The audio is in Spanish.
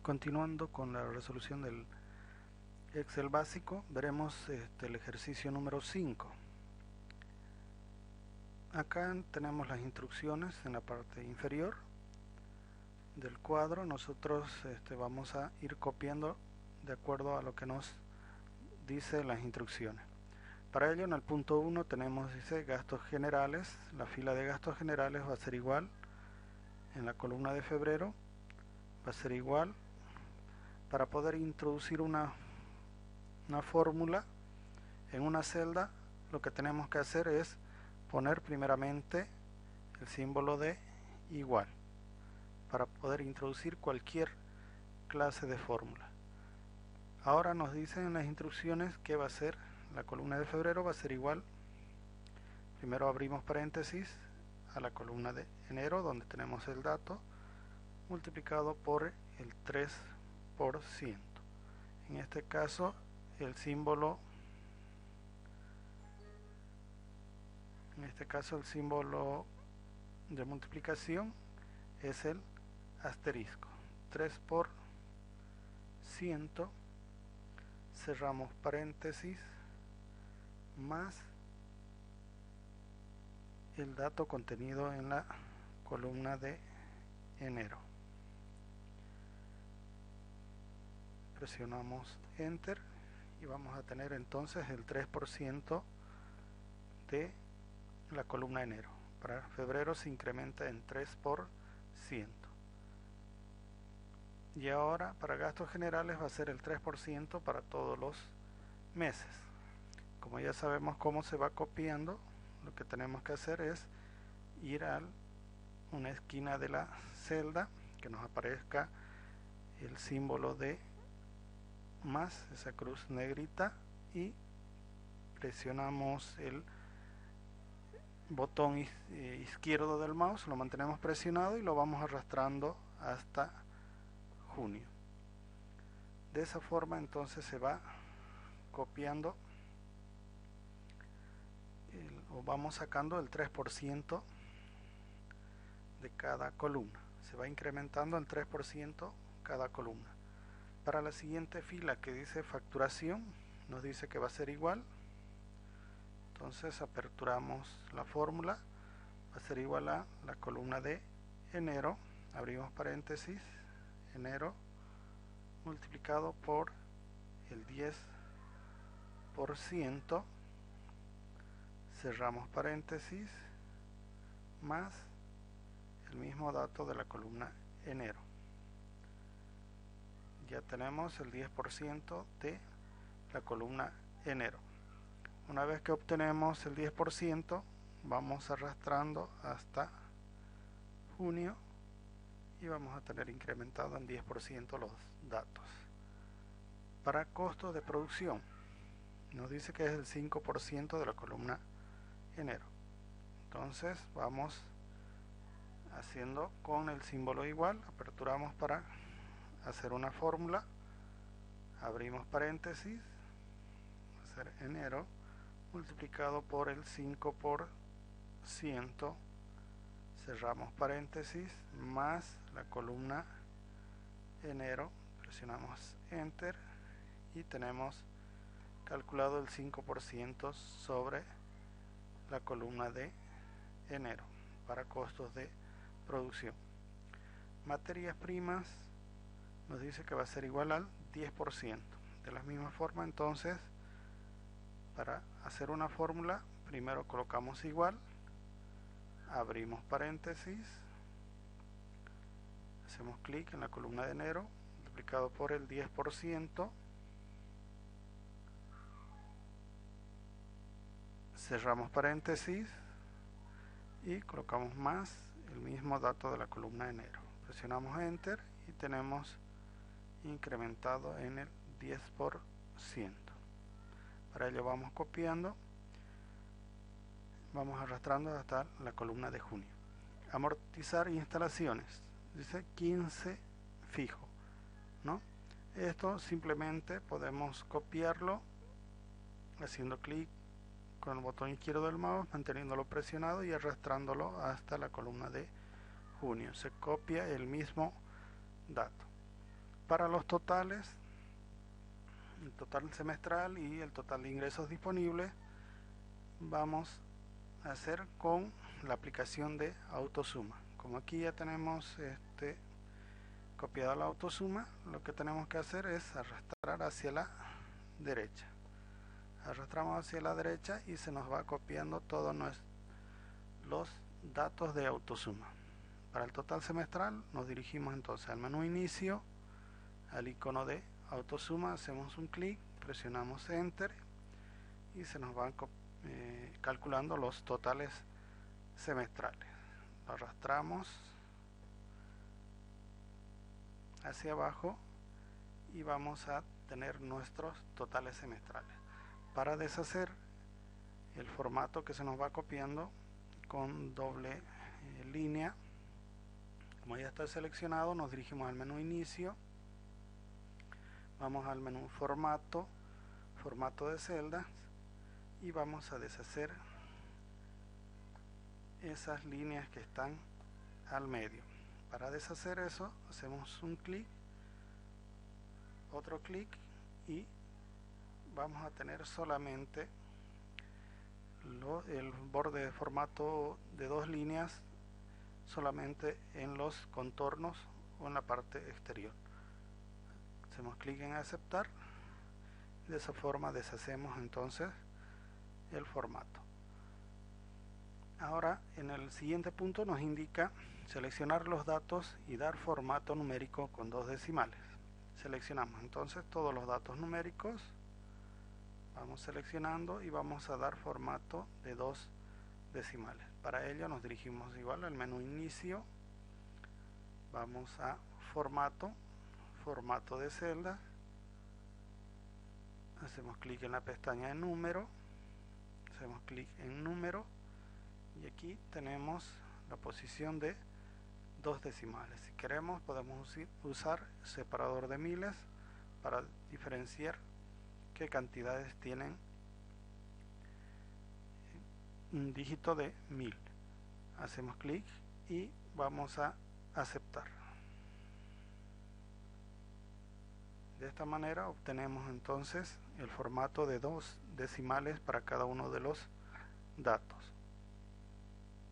Continuando con la resolución del Excel básico, veremos el ejercicio número 5. Acá tenemos las instrucciones en la parte inferior del cuadro. Nosotros vamos a ir copiando de acuerdo a lo que nos dice las instrucciones. Para ello, en el punto 1 tenemos, dice, gastos generales. La fila de gastos generales va a ser igual en la columna de febrero, va a ser igual. Para poder introducir una fórmula en una celda, lo que tenemos que hacer es poner primeramente el símbolo de igual para poder introducir cualquier clase de fórmula. Ahora nos dicen en las instrucciones que va a ser la columna de febrero, va a ser igual, primero abrimos paréntesis, a la columna de enero donde tenemos el dato multiplicado por el 3%. En este caso el símbolo de multiplicación es el asterisco. 3%, cerramos paréntesis, más el dato contenido en la columna de enero. Presionamos Enter y vamos a tener entonces el 3% de la columna de enero. Para febrero se incrementa en 3%. Y ahora para gastos generales va a ser el 3% para todos los meses. Como ya sabemos cómo se va copiando, lo que tenemos que hacer es ir a una esquina de la celda, que nos aparezca el símbolo de más, esa cruz negrita, y presionamos el botón izquierdo del mouse, lo mantenemos presionado y lo vamos arrastrando hasta junio. De esa forma entonces se va copiando o vamos sacando el 3% de cada columna. Se va incrementando el 3% cada columna. Para la siguiente fila que dice facturación, nos dice que va a ser igual. Entonces aperturamos la fórmula, va a ser igual a la columna de enero, abrimos paréntesis, enero multiplicado por el 10%, cerramos paréntesis, más el mismo dato de la columna enero. Ya tenemos el 10% de la columna enero. Una vez que obtenemos el 10%, vamos arrastrando hasta junio y vamos a tener incrementado en 10% los datos. Para costos de producción, nos dice que es el 5% de la columna enero. Entonces vamos haciendo con el símbolo igual, aperturamos para hacer una fórmula, abrimos paréntesis, va a ser enero multiplicado por el 5%, cerramos paréntesis, más la columna enero, presionamos Enter y tenemos calculado el 5% sobre la columna de enero para costos de producción. Materias primas nos dice que va a ser igual al 10%. De la misma forma, entonces, para hacer una fórmula, primero colocamos igual, abrimos paréntesis, hacemos clic en la columna de enero, multiplicado por el 10%, cerramos paréntesis y colocamos más el mismo dato de la columna de enero. Presionamos Enter y tenemos incrementado en el 10%. Para ello vamos copiando, vamos arrastrando hasta la columna de junio. Amortizar instalaciones, dice 15 fijo, ¿no? Esto simplemente podemos copiarlo haciendo clic con el botón izquierdo del mouse, manteniéndolo presionado y arrastrándolo hasta la columna de junio. Se copia el mismo dato. Para los totales, el total semestral y el total de ingresos disponibles, vamos a hacer con la aplicación de autosuma. Como aquí ya tenemos copiada la autosuma, lo que tenemos que hacer es arrastrar hacia la derecha. Arrastramos hacia la derecha y se nos va copiando todos los datos de autosuma. Para el total semestral nos dirigimos entonces al menú inicio, al icono de autosuma, hacemos un clic, presionamos enter y se nos van calculando los totales semestrales. Lo arrastramos hacia abajo y vamos a tener nuestros totales semestrales. Para deshacer el formato que se nos va copiando con doble línea, como ya está seleccionado, nos dirigimos al menú inicio, vamos al menú formato de celdas y vamos a deshacer esas líneas que están al medio. Para deshacer eso hacemos un clic, otro clic y vamos a tener solamente el borde de formato de dos líneas solamente en los contornos o en la parte exterior. Hacemos clic en aceptar. De esa forma deshacemos entonces el formato. Ahora en el siguiente punto nos indica seleccionar los datos y dar formato numérico con 2 decimales. Seleccionamos entonces todos los datos numéricos, vamos seleccionando y vamos a dar formato de 2 decimales. Para ello nos dirigimos igual al menú inicio, vamos a formato de celda, hacemos clic en la pestaña de número, hacemos clic en número y aquí tenemos la posición de 2 decimales. Si queremos podemos usar separador de miles para diferenciar qué cantidades tienen un dígito de 1000. Hacemos clic y vamos a aceptar. De esta manera obtenemos entonces el formato de 2 decimales para cada uno de los datos.